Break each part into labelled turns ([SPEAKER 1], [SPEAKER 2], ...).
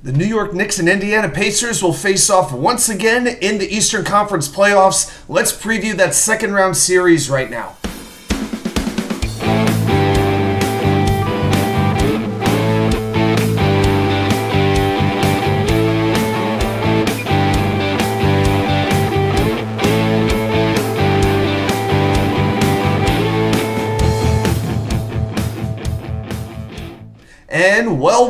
[SPEAKER 1] The New York Knicks and Indiana Pacers will face off once again in the Eastern Conference playoffs. Let's preview that second round series right now. And well,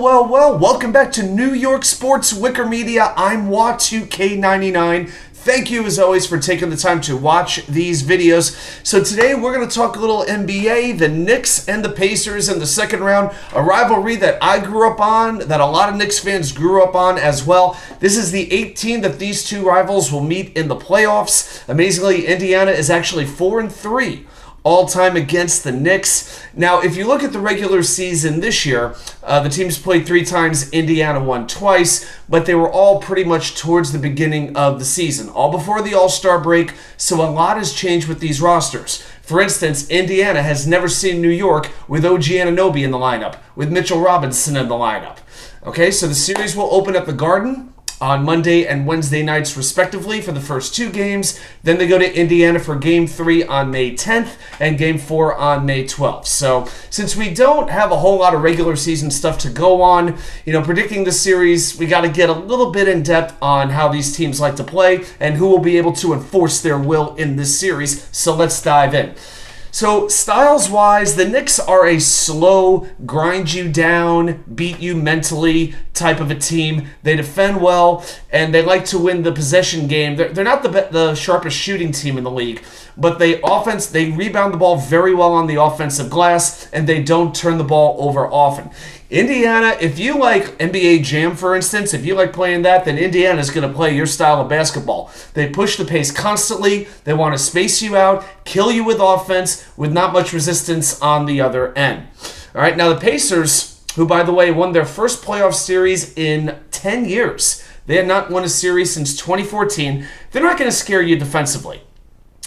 [SPEAKER 1] welcome back to New York Sports WickerMedia. I'm Wa2K99. Thank you, as always, for taking the time to watch these videos. So today we're going to talk a little NBA, the Knicks and the Pacers in the second round, a rivalry that I grew up on, that a lot of Knicks fans grew up on as well. This is the 18th that these two rivals will meet in the playoffs. Amazingly, Indiana is actually 4-3. All-time against the Knicks. Now, if you look at the regular season this year, the teams played 3 times. Indiana won twice, but they were all pretty much towards the beginning of the season, all before the All-Star break, so a lot has changed with these rosters. For instance, Indiana has never seen New York with oganunoby in the lineup, with Mitchell-Robinson in the lineup. Okay, so the series will open at the Garden on Monday and Wednesday nights respectively for the first 2 games. Then they go to Indiana for Game 3 on May 10th and Game 4 on May 12th. So since we don't have a whole lot of regular season stuff to go on, predicting the series, we got to get a little bit in depth on how these teams like to play and who will be able to enforce their will in this series. So let's dive in. So styles-wise, the Knicks are a slow, grind you down, beat you mentally type of a team. They defend well, and they like to win the possession game. They're not the sharpest shooting team in the league, but they rebound the ball very well on the offensive glass, and they don't turn the ball over often. Indiana, if you like NBA Jam, for instance, if you like playing that, then Indiana is going to play your style of basketball. They push the pace constantly. They want to space you out, kill you with offense, with not much resistance on the other end. All right, now the Pacers, who, by the way, won their first playoff series in 10 years. They had not won a series since 2014. They're not going to scare you defensively.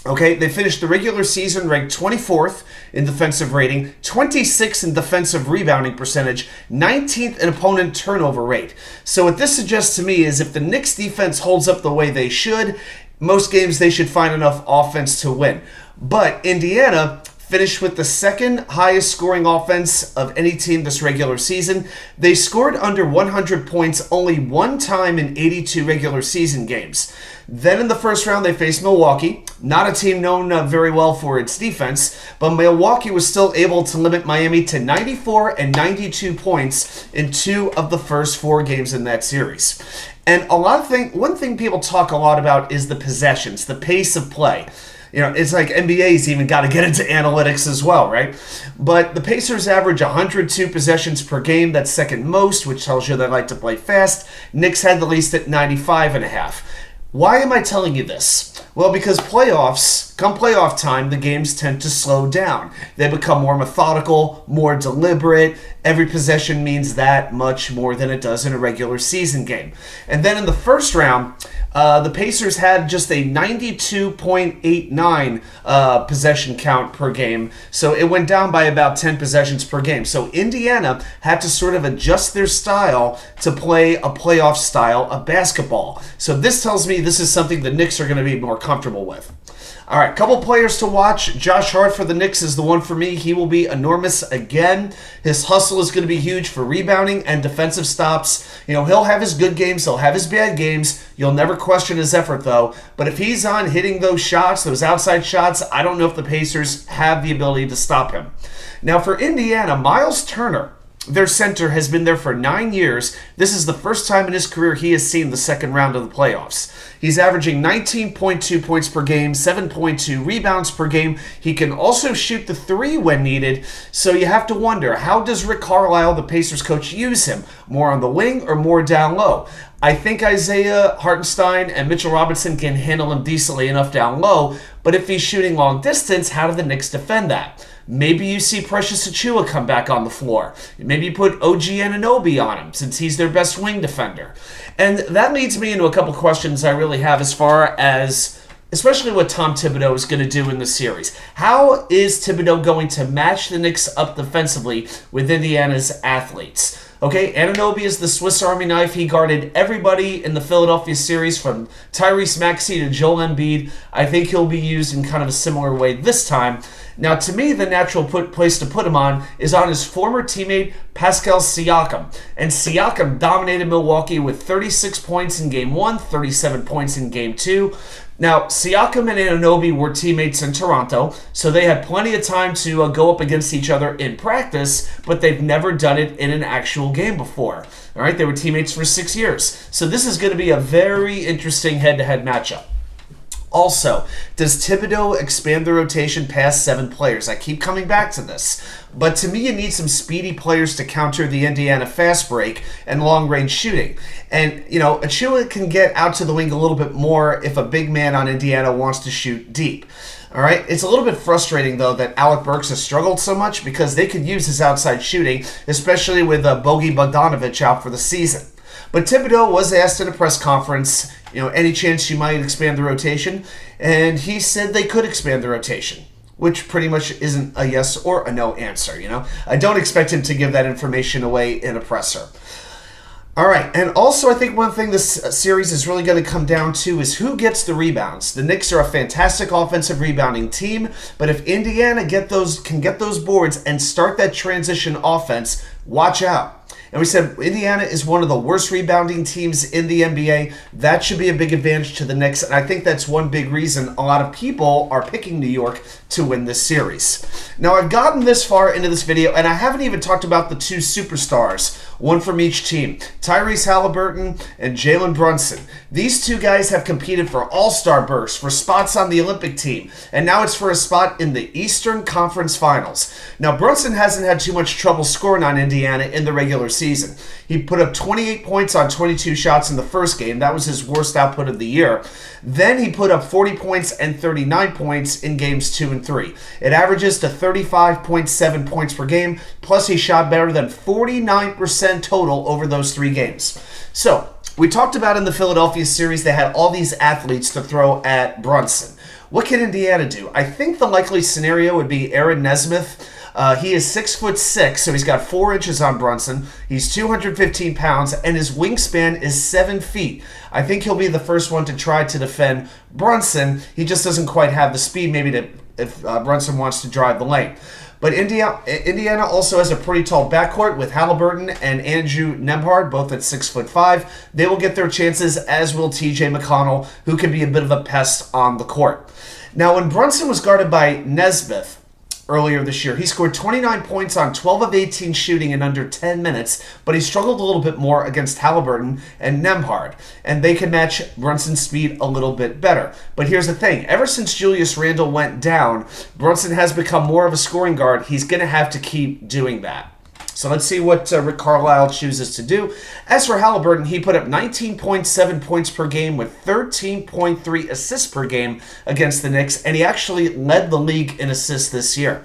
[SPEAKER 1] Okay, they finished the regular season ranked 24th in defensive rating, 26th in defensive rebounding percentage, 19th in opponent turnover rate. So what this suggests to me is if the Knicks defense holds up the way they should, most games they should find enough offense to win. But Indiana finished with the second highest scoring offense of any team this regular season. They scored under 100 points only one time in 82 regular season games. Then in the first round, they faced Milwaukee, not a team known very well for its defense, but Milwaukee was still able to limit Miami to 94 and 92 points in 2 of the first 4 games in that series. And one thing people talk a lot about is the possessions, the pace of play. It's like NBA's even got to get into analytics as well, right? But the Pacers average 102 possessions per game. That's second most, which tells you they like to play fast. Knicks had the least at 95.5. Why am I telling you this? Well, because come playoff time, the games tend to slow down. They become more methodical, more deliberate. Every possession means that much more than it does in a regular season game. And then in the first round, the Pacers had just a 92.89 possession count per game, so it went down by about 10 possessions per game. So Indiana had to sort of adjust their style to play a playoff style of basketball. So this tells me this is something the Knicks are going to be more comfortable with. All right, couple players to watch. Josh Hart for the Knicks is the one for me. He will be enormous again. His hustle is going to be huge for rebounding and defensive stops. He'll have his good games. He'll have his bad games. You'll never question his effort, though. But if he's on hitting those shots, those outside shots, I don't know if the Pacers have the ability to stop him. Now, for Indiana, Mylesturner, their center, has been there for 9 years. This is the first time in his career he has seen the second round of the playoffs. He's averaging 19.2 points per game, 7.2 rebounds per game. He can also shoot the 3 when needed. So you have to wonder, how does Rick Carlisle, the Pacers coach, use him? More on the wing or more down low? I think IsaihHartenstein and Mitchell-Robinson can handle him decently enough down low, but if he's shooting long distance, how do the Knicks defend that? Maybe you see Precious Achiuwa come back on the floor. Maybe you put oganunoby on him since he's their best wing defender. And that leads me into a couple questions I really have as far as especially what Tom Thibodeau is going to do in the series. How is Thibodeau going to match the Knicks up defensively with Indiana's athletes? Okay, Anunoby is the Swiss Army knife. He guarded everybody in the Philadelphia series from Tyrese Maxey to Joel Embiid. I think he'll be used in kind of a similar way this time. Now, to me, the natural place to put him on is on his former teammate, Pascal Siakam. And Siakam dominated Milwaukee with 36 points in Game 1, 37 points in Game 2. Now, Siakam and Anunoby were teammates in Toronto, so they had plenty of time to go up against each other in practice, but they've never done it in an actual game before. All right, they were teammates for 6 years. So this is going to be a very interesting head-to-head matchup. Also, does Thibodeau expand the rotation past 7 players? I keep coming back to this. But to me, you need some speedy players to counter the Indiana fast break and long-range shooting. And, Achua can get out to the wing a little bit more if a big man on Indiana wants to shoot deep. All right, it's a little bit frustrating, though, that Alec Burks has struggled so much because they could use his outside shooting, especially with Bogi Bogdanovic out for the season. But Thibodeau was asked in a press conference, any chance you might expand the rotation? And he said they could expand the rotation, which pretty much isn't a yes or a no answer, I don't expect him to give that information away in a presser. All right, and also I think one thing this series is really going to come down to is who gets the rebounds. The Knicks are a fantastic offensive rebounding team, but if Indiana can get those boards and start that transition offense, watch out. And we said Indiana is one of the worst rebounding teams in the NBA. That should be a big advantage to the Knicks, and I think that's one big reason a lot of people are picking New York to win this series. Now, I've gotten this far into this video, and I haven't even talked about the 2 superstars, one from each team, Tyrese and Jalenbrunson. These 2 guys have competed for all-star berths, for spots on the Olympic team, and now it's for a spot in the Eastern Conference Finals. Now, Brunson hasn't had too much trouble scoring on Indiana in the regular season. He put up 28 points on 22 shots in the first game. That was his worst output of the year. Then he put up 40 points and 39 points in games 2 and 3. It averages to 35.7 points per game, plus he shot better than 49% total over those 3 games. So, we talked about in the Philadelphia series, they had all these athletes to throw at Brunson. What can Indiana do? I think the likely scenario would be Aaronnesmith. He is 6'6", so he's got 4 inches on Brunson. He's 215 pounds, and his wingspan is 7 feet. I think he'll be the first one to try to defend Brunson. He just doesn't quite have the speed, maybe, if Brunson wants to drive the lane. But Indiana also has a pretty tall backcourt with Halliburton and andrewnembhard, both at 6'5". They will get their chances, as will TJ McConnell, who can be a bit of a pest on the court. Now, when Brunson was guarded by Nesmith earlier this year, he scored 29 points on 12 of 18 shooting in under 10 minutes, but he struggled a little bit more against Halliburton and Nembhard, and they can match Brunson's speed a little bit better. But here's the thing, ever since Julius Randle went down, Brunson has become more of a scoring guard. He's going to have to keep doing that. So let's see what Rick Carlisle chooses to do. As for Halliburton, he put up 19.7 points per game with 13.3 assists per game against the Knicks, and he actually led the league in assists this year.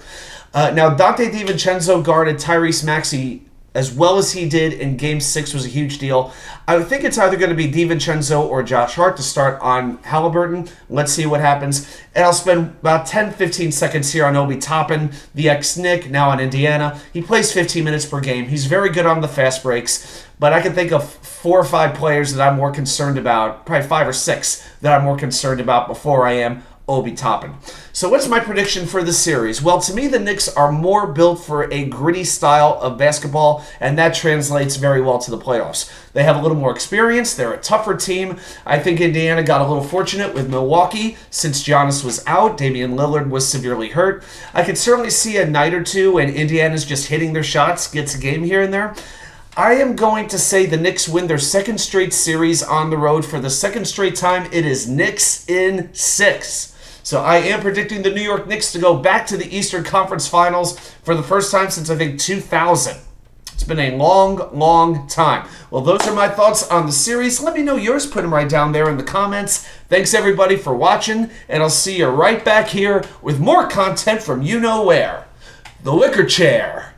[SPEAKER 1] Now, Donte DiVincenzo guarded Tyrese Maxey as well as he did in Game 6 was a huge deal. I would think it's either going to be DiVincenzo or Josh Hart to start on Halliburton. Let's see what happens. And I'll spend about 10-15 seconds here on Obi Toppin, the ex-Knick, now on Indiana. He plays 15 minutes per game. He's very good on the fast breaks, but I can think of 4 or 5 players that I'm more concerned about, probably 5 or 6 that I'm more concerned about before I am Obi Toppin. So what's my prediction for the series? Well, to me, the Knicks are more built for a gritty style of basketball, and that translates very well to the playoffs. They have a little more experience. They're a tougher team. I think Indiana got a little fortunate with Milwaukee since Giannis was out. Damian Lillard was severely hurt. I could certainly see a night or two when Indiana's just hitting their shots, gets a game here and there. I am going to say the Knicks win their second straight series on the road. For the second straight time, it is Knicks in 6. So I am predicting the New York Knicks to go back to the Eastern Conference Finals for the first time since, I think, 2000. It's been a long, long time. Well, those are my thoughts on the series. Let me know yours. Put them right down there in the comments. Thanks, everybody, for watching, and I'll see you right back here with more content from you know where. The Wicker Chair.